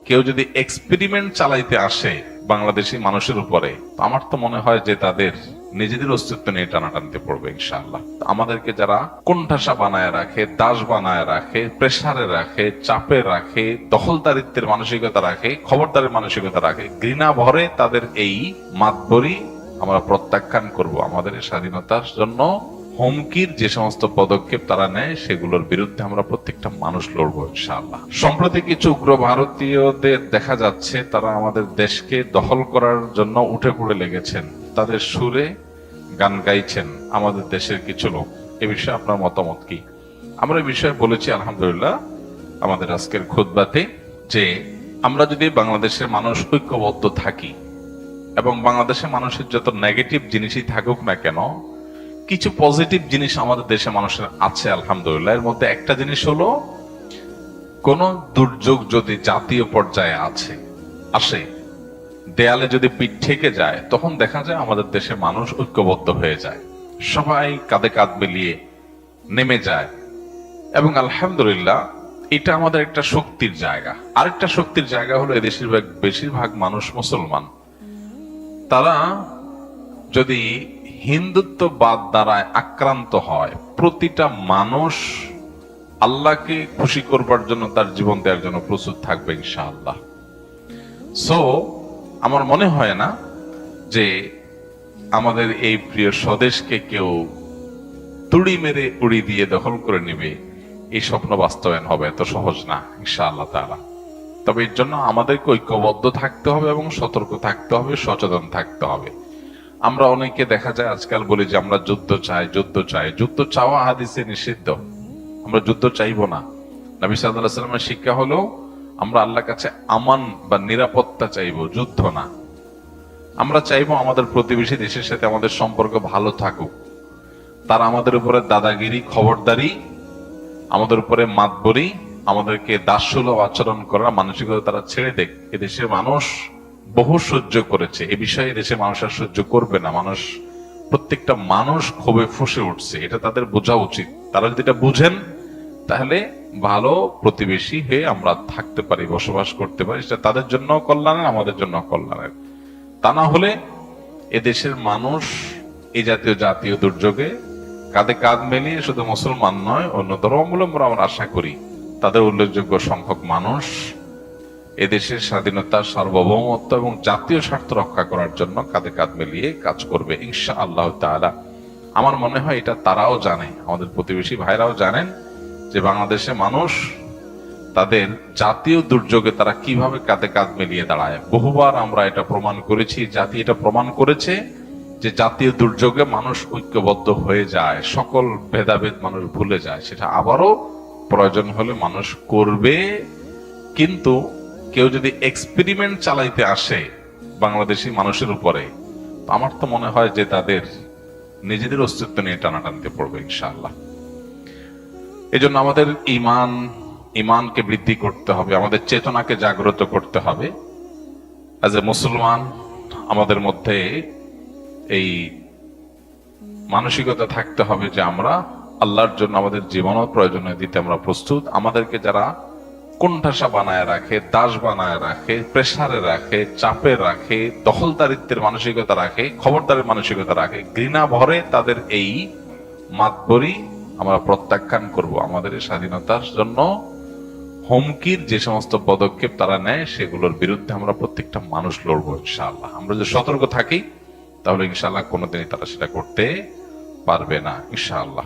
কেউ যদি এক্সপেরিমেন্ট চালাইতে আসে বাংলাদেশি মানুষের উপরে, আমার তো মনে হয় যে তাদের নিজেদের অস্তিত্ব নিয়ে টানাটানিতে পড়বে ইনশাআল্লাহ। আমাদেরকে যারা কোণঠাসা বানায় রাখে, দাস বানায় রাখে, প্রেসারে রাখে, চাপে রাখে, দখলদারিত্বের মানসিকতা রাখে, খবরদারের মানসিকতা রাখে, ঘৃণা ভরে তাদের এই মাতবরি আমরা প্রত্যাখ্যান করব। আমাদের স্বাধীনতার জন্য হুমকির যে সমস্ত পদক্ষেপ তারা নেয় সেগুলোর বিরুদ্ধে আমরা প্রত্যেকটা মানুষ লড়বো ইনশাআল্লাহ। সম্প্রতি কিছু উগ্র ভারতীয়দের দেখা যাচ্ছে তারা আমাদের দেশকে দখল করার জন্য উঠে পড়ে লেগেছেন, তাদের সুরে গান গাইছেন আমাদের দেশের কিছু লোক। এ বিষয়ে আপনার মতামত কি? আমরা এই বিষয়ে বলেছি আলহামদুলিল্লাহ আমাদের আজকের খুতবাতে যে আমরা যদি বাংলাদেশের মানুষ ঐক্যবদ্ধ থাকি এবং বাংলাদেশের মানুষের যত নেগেটিভ জিনিসই থাকুক না কেন, কিছু পজিটিভ জিনিস আমাদের দেশে মানুষের আছে আলহামদুলিল্লাহ। এর মধ্যে একটা জিনিস হলো, কোন দুর্যোগ যদি জাতীয় পর্যায়ে আসে, দেয়ালে যদি পিঠ ঠেকে যায়, তখন দেখা যায় আমাদের দেশের মানুষ ঐক্যবদ্ধ হয়ে যায়, সবাই কাঁধে কাঁধ মিলিয়ে নেমে যায়। এবং আলহামদুলিল্লাহ এটা আমাদের একটা শক্তির জায়গা। আরেকটা শক্তির জায়গা হলো এদেশের বেশিরভাগ মানুষ মুসলমান। তারা যদি হিন্দুত্ববাদ দ্বারা আক্রান্ত হয়, প্রতিটা মানুষ আল্লাহকে খুশি করবার জন্য তার জীবন দেওয়ার জন্য প্রস্তুত থাকবে ইনশাআল্লাহ। সো আমার মনে হয় না যে আমাদের এই প্রিয় স্বদেশকে কেউ তুড়ি মেরে উড়ি দিয়ে দখল করে নেবে, এই স্বপ্ন বাস্তবায়ন হবে এত সহজ না ইনশাআল্লাহ তাআলা। তবে এর জন্য আমাদেরকে ঐক্যবদ্ধ থাকতে হবে এবং সতর্ক থাকতে হবে, সচেতন থাকতে হবে। আমরা অনেকে দেখা যায় আজকাল বলি যে আমরা যুদ্ধ চাই, যুদ্ধ চাই। যুদ্ধ চাওয়া হাদিসে নিষিদ্ধ। আমরা যুদ্ধ চাইবো না। নবী সাল্লাল্লাহু আলাইহি ওয়াসাল্লামের শিক্ষা হলো আমরা আল্লাহর কাছে আমান বা নিরাপত্তা চাইবো, যুদ্ধ না। আমরা চাইবো আমাদের প্রতিবেশী দেশের সাথে আমাদের সম্পর্ক ভালো থাকুক, তারা আমাদের উপরে দাদাগিরি, খবরদারি, আমাদের উপরে মাতবরি, আমাদেরকে দাসসুলভ আচরণ করার মানসিকতা তারা ছেড়ে দেখ। এদেশের মানুষ বহু সহ্য করেছে, এ বিষয়ে দেশের মানুষ আর সহ্য করবে না। প্রত্যেকটা মানুষ ক্ষোভে ফুঁসে উঠছে, এটা তাদের বোঝা উচিত। তারা যদি এটা বুঝেন তাহলে ভালো প্রতিবেশী হয়ে আমরা থাকতে পারি, বসবাস করতে পারি। সেটা তাদের জন্য কল্যাণের, আমাদের জন্য কল্যাণের। তা না হলে এদেশের মানুষ এই জাতীয় দুর্যোগে কাঁধে কাঁধ মিলিয়ে শুধু মুসলমান নয়, অন্য ধর্মাবলম্বী আমরা আশা করি তাদের উল্লেখযোগ্য সংখ্যক মানুষ এদেশের স্বাধীনতা, সার্বভৌমত্ব এবং জাতীয় স্বার্থ রক্ষা করার জন্য কাঁধে কাঁধ মিলিয়ে কাজ করবে ইনশাআল্লাহ তাআলা। আমার মনে হয় এটা তারাও জানে, আমাদের প্রতিবেশী ভাইরাও জানেন যে বাংলাদেশে মানুষ তাদের জাতীয় দুর্যোগে তারা কিভাবে কাঁধে কাঁধ মিলিয়ে দাঁড়ায়। বহুবার আমরা এটা প্রমাণ করেছি, জাতি এটা প্রমাণ করেছে যে জাতীয় দুর্যোগে মানুষ ঐক্যবদ্ধ হয়ে যায়, সকল ভেদাভেদ মানুষ ভুলে যায়। সেটা আবারও প্রয়োজন হলে মানুষ করবে। কিন্তু কেউ যদি এক্সপেরিমেন্ট চালাইতে আসে বাংলাদেশি মানুষের উপরে, আমার তো মনে হয় যে তাদের নিজেদের অস্তিত্ব নিয়ে টানাটানিতে পড়বে ইনশাআল্লাহ। এজন্য আমাদের ইমানকে বৃদ্ধি করতে হবে, আমাদের চেতনাকে জাগ্রত করতে হবে। অ্যাজ এ মুসলমান আমাদের মধ্যে এই মানসিকতা থাকতে হবে যে আমরা আল্লাহর জন্য আমাদের জীবনও প্রয়োজনীয় দিতে আমরা প্রস্তুত। আমাদেরকে যারা কোণঠাসা বানায় রাখে, দাস বানায় রাখে, প্রেসারে রাখে, চাপে রাখে, দখলদারিত্বের মানসিকতা রাখে, খবরদারের মানসিকতা রাখে, ঘৃণা ভরে তাদের এই মাতবরি আমরা প্রত্যাখ্যান করব। আমাদের স্বাধীনতার জন্য হুমকির যে সমস্ত পদক্ষেপ তারা নেয় সেগুলোর বিরুদ্ধে আমরা প্রত্যেকটা মানুষ লড়বো ইনশাআল্লাহ। আমরা যদি সতর্ক থাকি তাহলে ইনশাআল্লাহ কোনোদিনই তারা সেটা করতে পারবে না ইনশাআল্লাহ।